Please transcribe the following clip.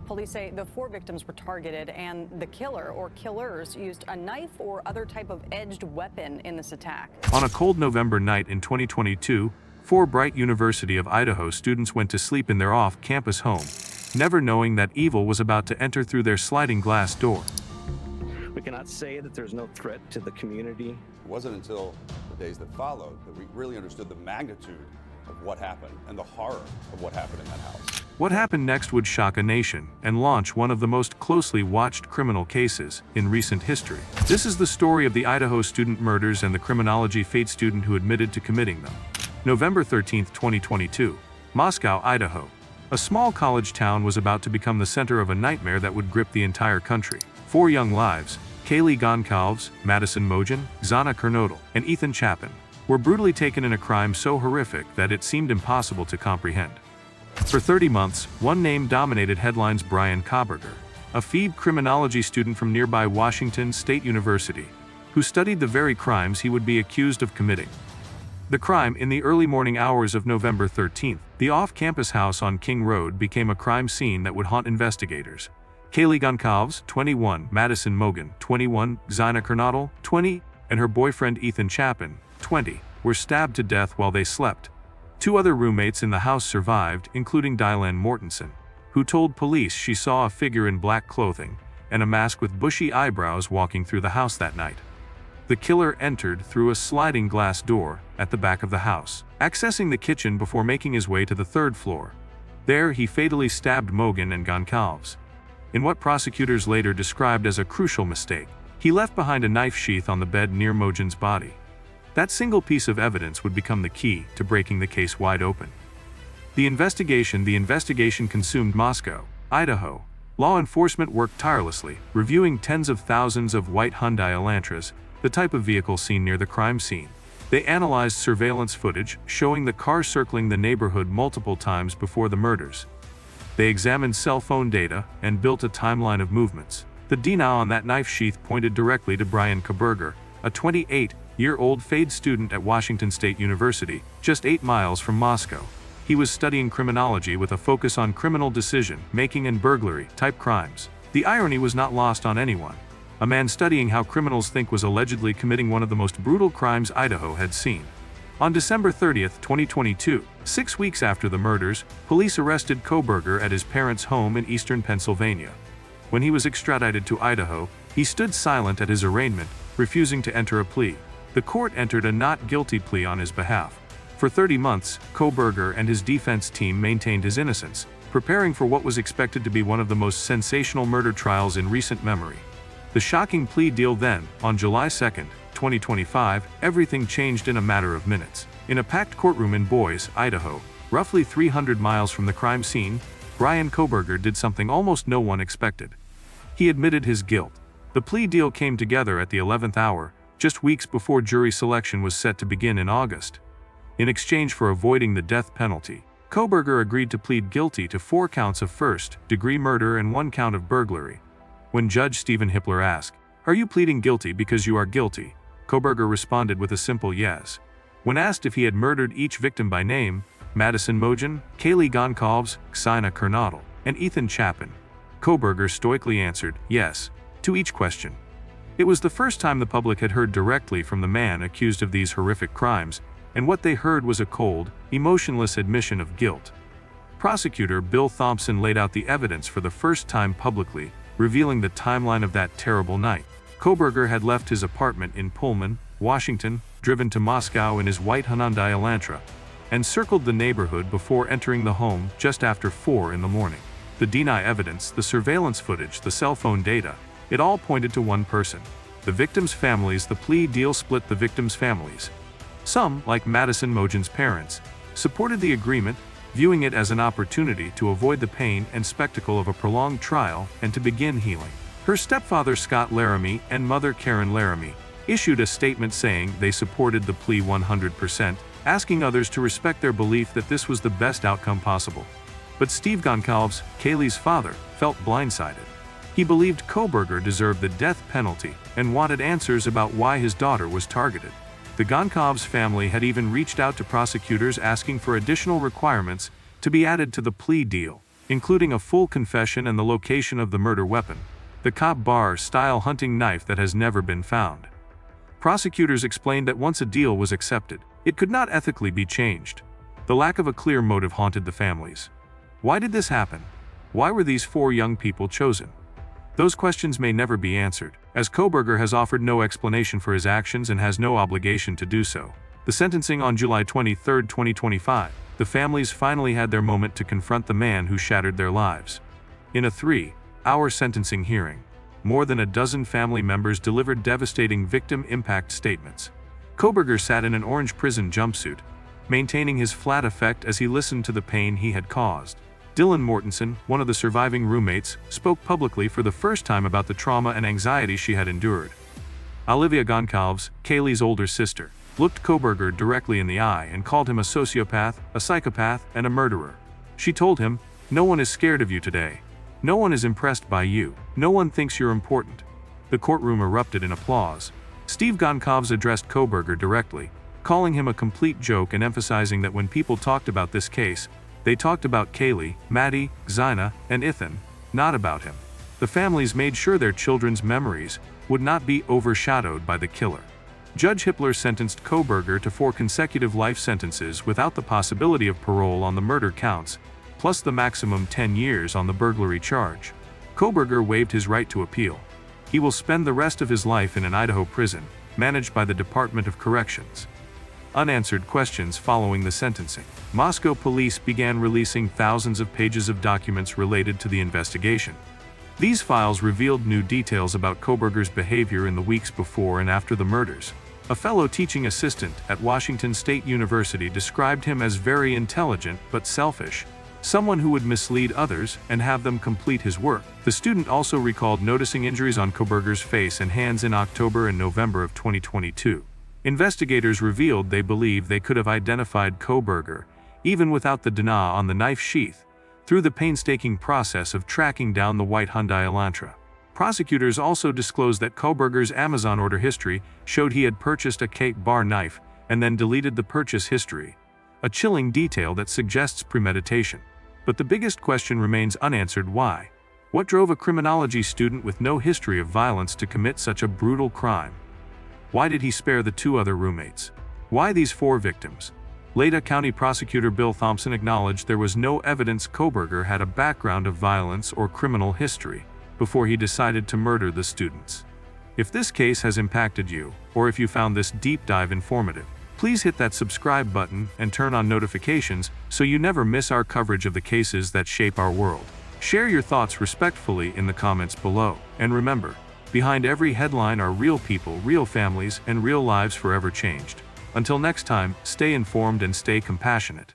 Police say the 4 victims were targeted and the killer or killers used a knife or other type of edged weapon in this attack. On a cold November night in 2022, 4 bright University of Idaho students went to sleep in their off-campus home, never knowing that evil was about to enter through their sliding glass door. We cannot say that there's no threat to the community. It wasn't until the days that followed that we really understood the magnitude of what happened and the horror of what happened in that house. What happened next would shock a nation and launch one of the most closely watched criminal cases in recent history. This is the story of the Idaho Student Murders and the criminology fate student who admitted to committing them. November 13, 2022, Moscow, Idaho. A small college town was about to become the center of a nightmare that would grip the entire country. 4 young lives, Kaylee Goncalves, Madison Mogen, Xana Kernodle, and Ethan Chapin, were brutally taken in a crime so horrific that it seemed impossible to comprehend. For 30 months, one name dominated headlines: Bryan Kohberger, a Phoebe criminology student from nearby Washington State University, who studied the very crimes he would be accused of committing. The crime, in the early morning hours of November 13th, the off-campus house on King Road became a crime scene that would haunt investigators. Kaylee Goncalves, 21, Madison Mogen, 21, Xana Kernodle, 20, and her boyfriend Ethan Chapin, 20, were stabbed to death while they slept. 2 other roommates in the house survived, including Dylan Mortensen, who told police she saw a figure in black clothing and a mask with bushy eyebrows walking through the house that night. The killer entered through a sliding glass door at the back of the house, accessing the kitchen before making his way to the 3rd floor. There, he fatally stabbed Mogen and Goncalves. In what prosecutors later described as a crucial mistake, he left behind a knife sheath on the bed near Mogen's body. That single piece of evidence would become the key to breaking the case wide open. The investigation consumed Moscow, Idaho. Law enforcement worked tirelessly, reviewing tens of thousands of white Hyundai Elantras, the type of vehicle seen near the crime scene. They analyzed surveillance footage showing the car circling the neighborhood multiple times before the murders. They examined cell phone data and built a timeline of movements. The DNA on that knife sheath pointed directly to Bryan Kohberger, a 28-year-old Fade student at Washington State University, just 8 miles from Moscow. He was studying criminology with a focus on criminal decision-making and burglary-type crimes. The irony was not lost on anyone. A man studying how criminals think was allegedly committing one of the most brutal crimes Idaho had seen. On December 30, 2022, 6 weeks after the murders, police arrested Kohberger at his parents' home in eastern Pennsylvania. When he was extradited to Idaho, he stood silent at his arraignment, refusing to enter a plea. The court entered a not guilty plea on his behalf. For 30 months, Kohberger and his defense team maintained his innocence, preparing for what was expected to be one of the most sensational murder trials in recent memory. The shocking plea deal then, on July 2, 2025, everything changed in a matter of minutes. In a packed courtroom in Boise, Idaho, roughly 300 miles from the crime scene, Bryan Kohberger did something almost no one expected. He admitted his guilt. The plea deal came together at the 11th hour, just weeks before jury selection was set to begin in August. In exchange for avoiding the death penalty, Kohberger agreed to plead guilty to 4 counts of first-degree murder and 1 count of burglary. When Judge Stephen Hippler asked, "Are you pleading guilty because you are guilty?" Kohberger responded with a simple yes. When asked if he had murdered each victim by name, Madison Mogen, Kaylee Goncalves, Xana Kernodle, and Ethan Chapin, Kohberger stoically answered yes to each question. It was the first time the public had heard directly from the man accused of these horrific crimes, and what they heard was a cold, emotionless admission of guilt. Prosecutor Bill Thompson laid out the evidence for the first time publicly, revealing the timeline of that terrible night. Kohberger had left his apartment in Pullman, Washington, driven to Moscow in his white Hyundai Elantra, and circled the neighborhood before entering the home just after 4 in the morning. The DNA evidence, the surveillance footage, the cell phone data, it all pointed to one person. The victims' families. The plea deal split the victims' families. Some, like Madison Mogen's parents, supported the agreement, viewing it as an opportunity to avoid the pain and spectacle of a prolonged trial and to begin healing. Her stepfather Scott Laramie and mother Karen Laramie issued a statement saying they supported the plea 100%, asking others to respect their belief that this was the best outcome possible. But Steve Goncalves, Kaylee's father, felt blindsided. He believed Kohberger deserved the death penalty and wanted answers about why his daughter was targeted. The Goncalves family had even reached out to prosecutors asking for additional requirements to be added to the plea deal. including a full confession and the location of the murder weapon, the cop bar-style hunting knife that has never been found. Prosecutors explained that once a deal was accepted, it could not ethically be changed. The lack of a clear motive haunted the families. Why did this happen? Why were these 4 young people chosen? Those questions may never be answered, as Kohberger has offered no explanation for his actions and has no obligation to do so. The sentencing on July 23, 2025, the families finally had their moment to confront the man who shattered their lives. In a 3-hour sentencing hearing, more than a dozen family members delivered devastating victim impact statements. Kohberger sat in an orange prison jumpsuit, maintaining his flat effect as he listened to the pain he had caused. Dylan Mortensen, one of the surviving roommates, spoke publicly for the first time about the trauma and anxiety she had endured. Olivia Goncalves, Kaylee's older sister, looked Kohberger directly in the eye and called him a sociopath, a psychopath, and a murderer. She told him, "No one is scared of you today. No one is impressed by you. No one thinks you're important." The courtroom erupted in applause. Steve Goncalves addressed Kohberger directly, calling him a complete joke and emphasizing that when people talked about this case, they talked about Kaylee, Maddie, Xana, and Ethan, not about him. The families made sure their children's memories would not be overshadowed by the killer. Judge Hippler sentenced Kohberger to 4 consecutive life sentences without the possibility of parole on the murder counts, plus the maximum 10 years on the burglary charge. Kohberger waived his right to appeal. He will spend the rest of his life in an Idaho prison, managed by the Department of Corrections. Unanswered questions following the sentencing. Moscow police began releasing thousands of pages of documents related to the investigation. These files revealed new details about Kohberger's behavior in the weeks before and after the murders. A fellow teaching assistant at Washington State University described him as very intelligent but selfish, someone who would mislead others and have them complete his work. The student also recalled noticing injuries on Kohberger's face and hands in October and November of 2022. Investigators revealed they believe they could have identified Kohberger, even without the DNA on the knife sheath, through the painstaking process of tracking down the white Hyundai Elantra. Prosecutors also disclosed that Kohberger's Amazon order history showed he had purchased a cake bar knife and then deleted the purchase history, a chilling detail that suggests premeditation. But the biggest question remains unanswered: why? What drove a criminology student with no history of violence to commit such a brutal crime? Why did he spare the 2 other roommates? Why these 4 victims? Lada County Prosecutor Bill Thompson acknowledged there was no evidence Kohberger had a background of violence or criminal history before he decided to murder the students. If this case has impacted you, or if you found this deep dive informative, please hit that subscribe button and turn on notifications so you never miss our coverage of the cases that shape our world. Share your thoughts respectfully in the comments below. And remember, behind every headline are real people, real families, and real lives forever changed. Until next time, stay informed and stay compassionate.